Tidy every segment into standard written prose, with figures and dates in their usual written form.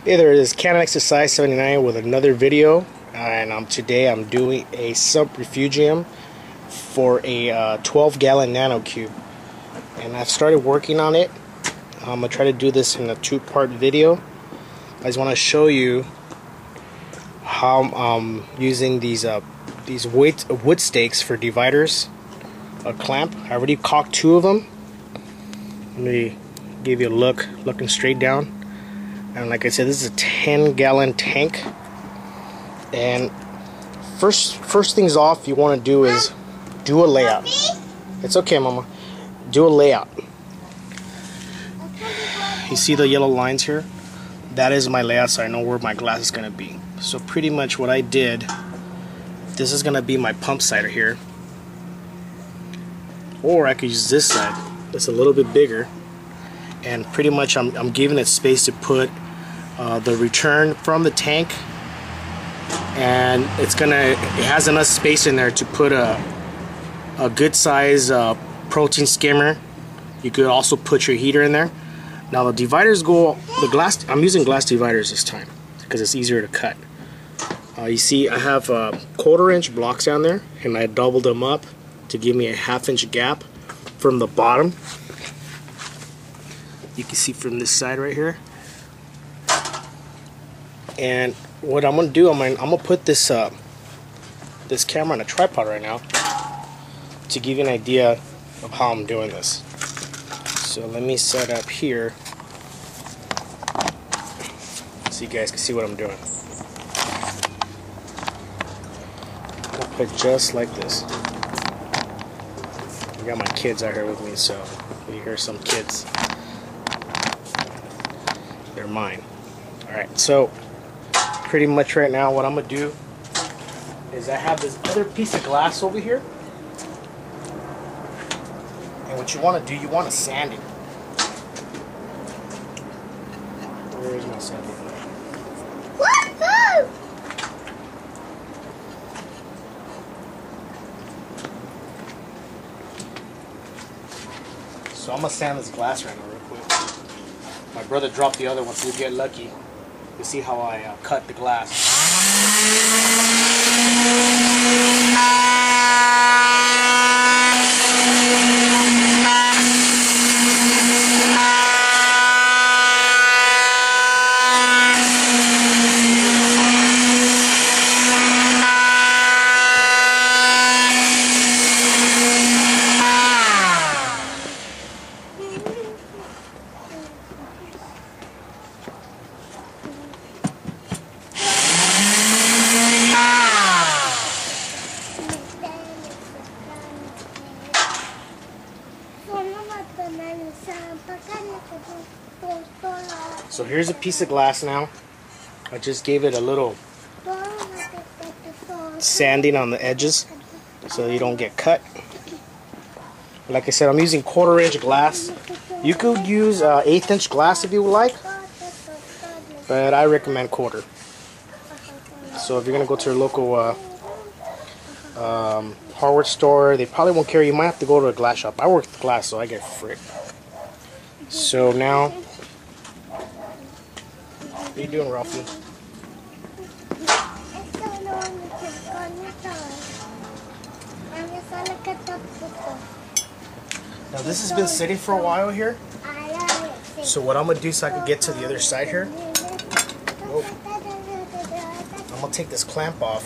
Hey there, it is Canon Exercise 79 with another video, and today I'm doing a sub Refugium for a 12-gallon nanocube, and I've started working on it. I'm gonna try to do this in a two-part video. I just want to show you how I'm using these wood stakes for dividers, a clamp. I already caulked two of them. Let me give you a look, looking straight down. And like I said, this is a 10-gallon tank. And first things off, you want to do is do a layout. It's okay, Mama. Do a layout. You see the yellow lines here? That is my layout, so I know where my glass is going to be. So pretty much what I did, this is going to be my pump side here. Or I could use this side. It's a little bit bigger. And pretty much I'm giving it space to put the return from the tank, and it has enough space in there to put a good size protein skimmer. You could also put your heater in there. Now the dividers I'm using glass dividers this time because it's easier to cut. You see I have 1/4-inch blocks down there, and I doubled them up to give me a 1/2-inch gap from the bottom. You can see from this side right here. And what I'm gonna do, I'm gonna put this this camera on a tripod right now to give you an idea of how I'm doing this. So let me set up here so you guys can see what I'm doing. I'll put just like this. I got my kids out here with me, so if you hear some kids, they're mine. Alright, so pretty much right now what I'm going to do is I have this other piece of glass over here. And what you want to do, you want to sand it. Where is my sanding? So I'm going to sand this glass right now real quick. My brother dropped the other one, so you get lucky. You see how I cut the glass. So here's a piece of glass now. I just gave it a little sanding on the edges so you don't get cut. Like I said, I'm using 1/4-inch glass. You could use 1/8-inch glass if you would like, but I recommend 1/4. So if you're gonna go to your local hardware store, they probably won't carry. You might have to go to a glass shop. I work with glass, so I get free. So now, what are you doing, Ralphie? Now this has been sitting for a while here. So what I'm gonna do, so I can get to the other side here. Whoa. I'm gonna take this clamp off,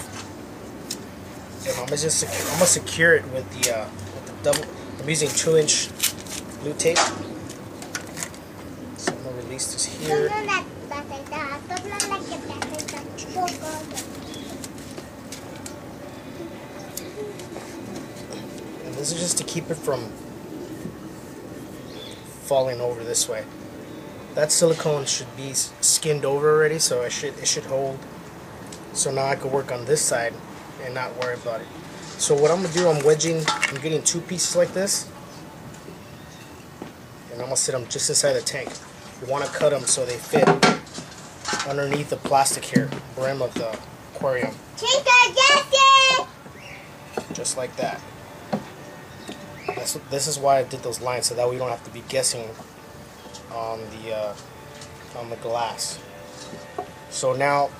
and I'm gonna secure it with the double. I'm using 2-inch blue tape. So I'm gonna release this here. And this is just to keep it from falling over this way. That silicone should be skinned over already, so it should hold. So now I can work on this side and not worry about it. So what I'm gonna do, I'm getting two pieces like this, and I'm gonna sit them just inside the tank. You want to cut them so they fit underneath the plastic here, brim of the aquarium. Just like that. This is why I did those lines, so that we don't have to be guessing on the glass. So now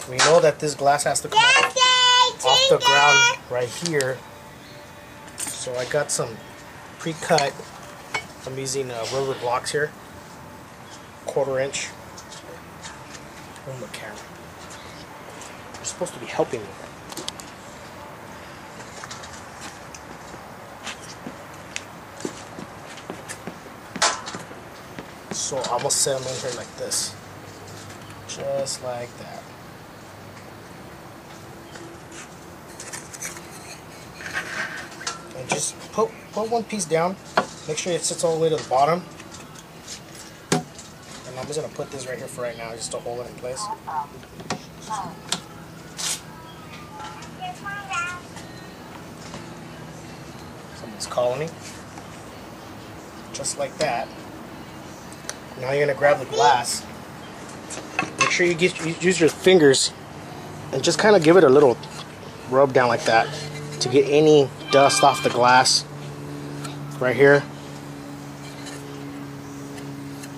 we know that this glass has to come off the ground right here. So I got some pre-cut. I'm using rubber blocks here, 1/4 inch. Oh, my camera. You're supposed to be helping me. So I'm gonna set them in here like this, just like that. And just put one piece down. Make sure it sits all the way to the bottom. And I'm just gonna put this right here for right now, just to hold it in place. Someone's calling me. Just like that. Now you're gonna grab the glass. Make sure you use your fingers and just kind of give it a little rub down like that to get any dust off the glass. Right here.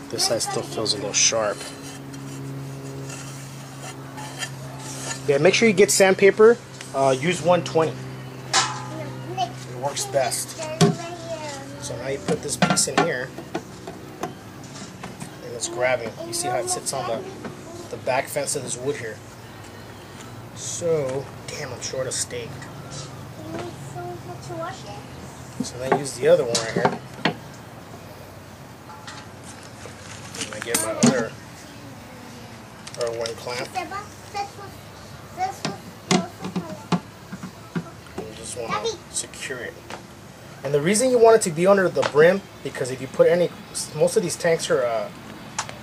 This side still feels a little sharp. Yeah, make sure you get sandpaper. Use 120. It works best. So now you put this piece in here. And it's grabbing. You see how it sits on the back fence of this wood here. So, damn, I'm short of steak. So then I use the other one right here. And I get my other R1 clamp. And you just want to secure it. And the reason you want it to be under the brim, because if you put most of these tanks are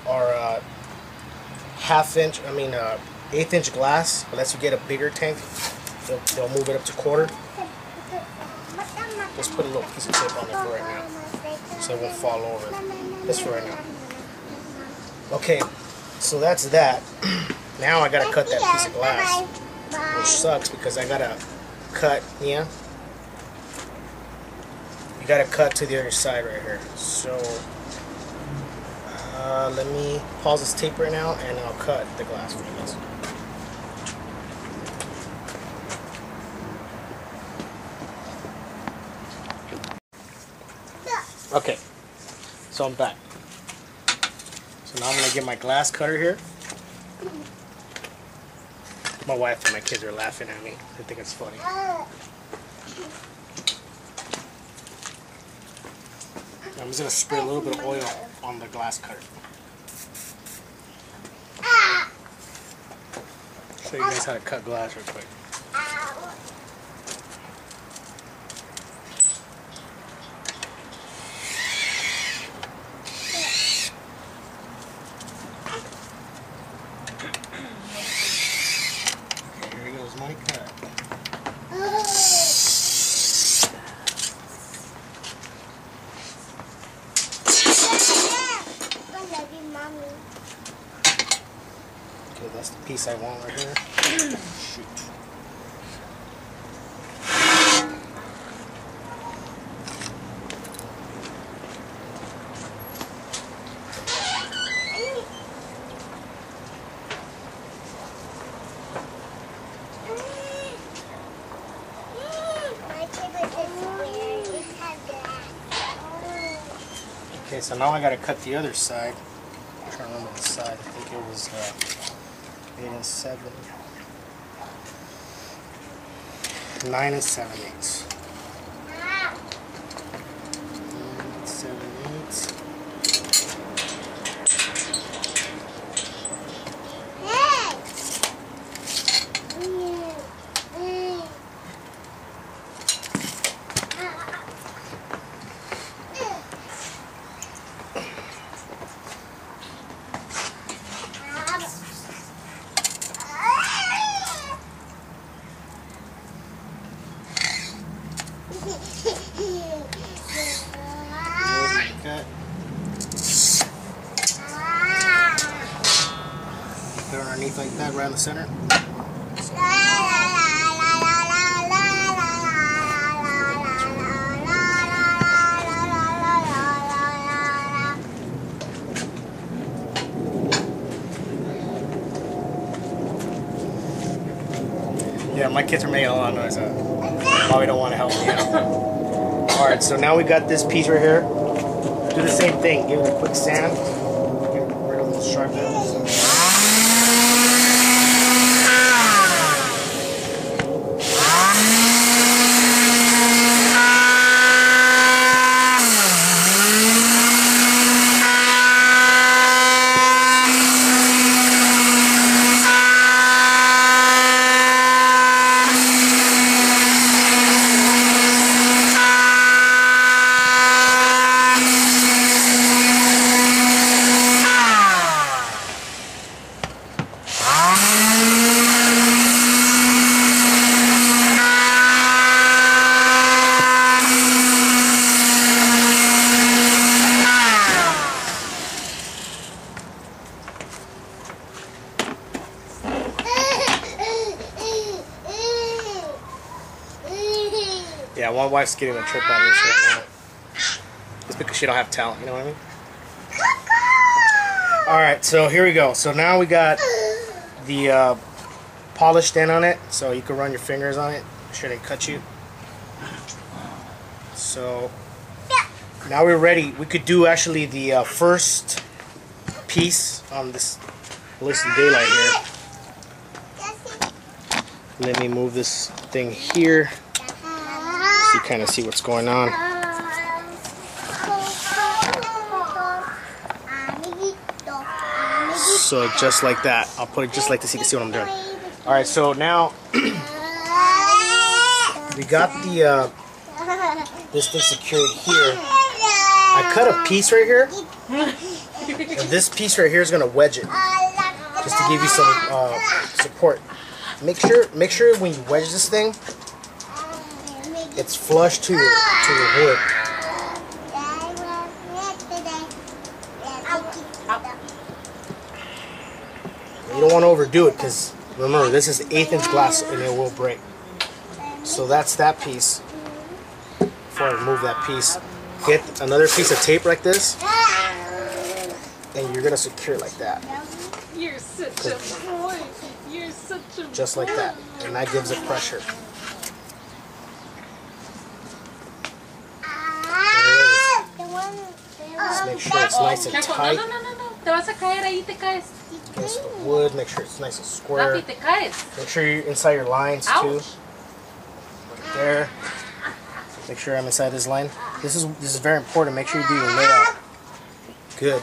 1/8 inch glass. Unless you get a bigger tank, they'll move it up to 1/4. Just put a little piece of tape on it for right now, so it won't fall over. Just for right now. Okay, so that's that. Now I gotta cut that piece of glass, which sucks because I gotta cut. Yeah, you gotta cut to the other side right here. So let me pause this tape right now, and I'll cut the glass for you guys. Okay, so I'm back. So now I'm gonna get my glass cutter here. My wife and my kids are laughing at me. They think it's funny. I'm just gonna spray a little bit of oil on the glass cutter. Show you guys how to cut glass real quick. My cut. Okay, that's the piece I want right here. Shoot. Okay, so now I gotta cut the other side. I'm trying to remember the side. I think it was 8 7. 9 7/8. 9 7/8. Cut. Put it underneath like that, right in the center. Yeah, my kids are making a lot of noise. Probably don't want to help me out. Alright, so now we got this piece right here. Do the same thing. Give it a quick sand. Get rid of those sharp edges. Yeah, my wife's getting a trip out of this right now. It's because she don't have talent, you know what I mean? Alright, so here we go. So now we got the polished end on it, so you can run your fingers on it. Make sure they cut you. So now we're ready. We could do actually the first piece on this Listen Daylight here. Let me move this thing here so you kind of see what's going on. So just like that. I'll put it just like this so you can see what I'm doing. Alright, so now we got the this thing secured here. I cut a piece right here, and this piece right here is gonna wedge it, just to give you some support. Make sure when you wedge this thing, it's flush to your wood. You don't want to overdo it because remember, this is 1/8" glass and it will break. So that's that piece. Before I remove that piece, get another piece of tape like this, and you're gonna secure it like that. You're such a boy. You're such a boy. Just like that, and that gives it pressure. Just make sure it's nice and tight. No. Te vas a caer ahí, te caes. Against the wood, make sure it's nice and square. Papi, te caes. Make sure you're inside your lines too. Ouch. Right there. Make sure I'm inside this line. This is very important. Make sure you do your layout. Good.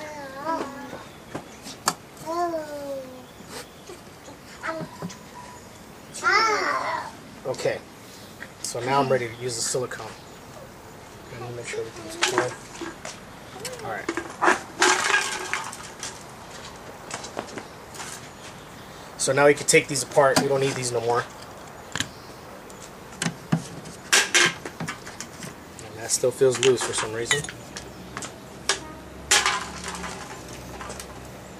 Okay. So now I'm ready to use the silicone. Let me make sure everything's clear. Alright. So now we can take these apart. We don't need these no more. And that still feels loose for some reason.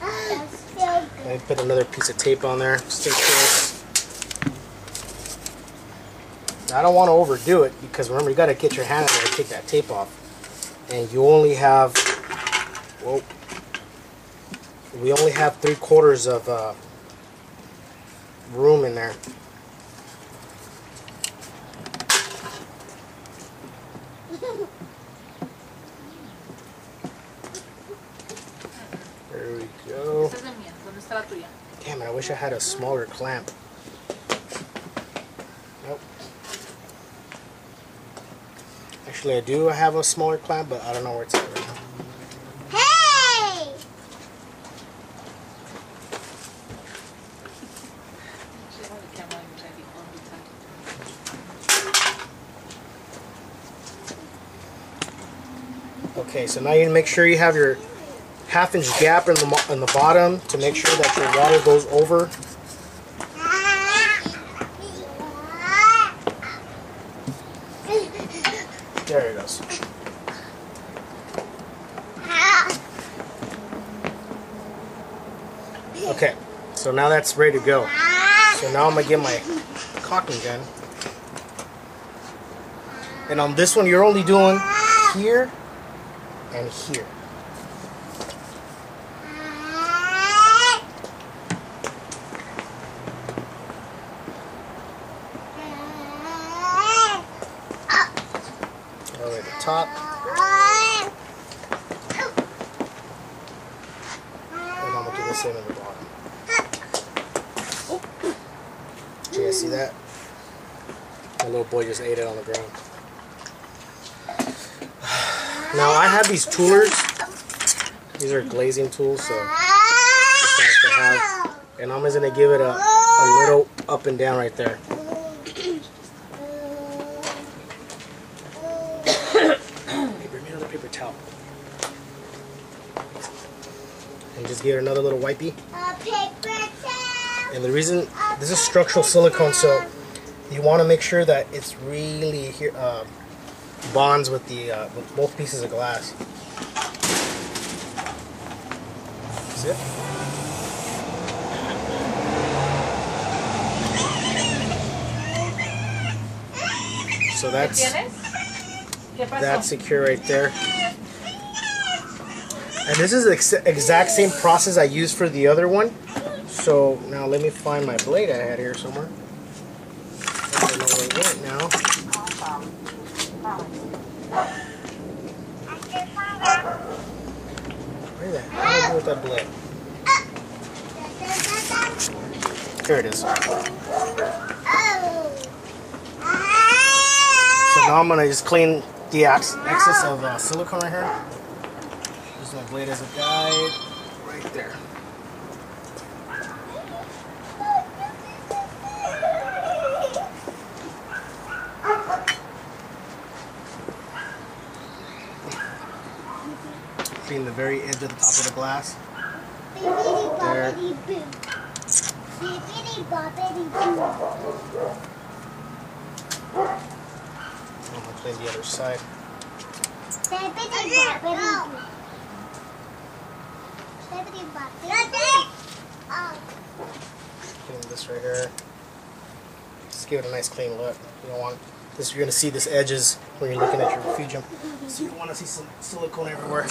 Let me put another piece of tape on there, just in case. I don't want to overdo it because remember, you got to get your hand in there and take that tape off. And you only have, well, we only have 3/4 of room in there. There we go. Damn it, I wish I had a smaller clamp. Nope. Actually, I do have a smaller clamp, but I don't know where it's at right now. Hey! Okay, so now you make sure you have your 1/2" gap in the bottom to make sure that your water goes over. There it goes. Okay, so now that's ready to go. So now I'm going to get my caulking gun. And on this one, you're only doing here and here. top. And I'm going to do the same on the bottom. Do you guys see that? My little boy just ate it on the ground. Now I have these toolers. These are glazing tools, so it's nice to have. And I'm just going to give it a little up and down right there. Hey, bring me another paper towel. And just give it another little wipey. And the reason, this is structural silicone, so you want to make sure that it's really here, bonds with with both pieces of glass. See it? So that's secure right there. And this is the exact same process I used for the other one. So now let me find my blade I had here somewhere. I don't know where it went now. Where the hell did I do with that blade? Here it is. So now I'm gonna just clean the excess of silicone right here. Use my blade as a guide right there. Clean the very edge of the top of the glass. There. I'm going to clean the other side. Clean this right here. Just give it a nice clean look. You don't want this. You're going to see this edges when you're looking at your Refugium, so you don't want to see some silicone everywhere.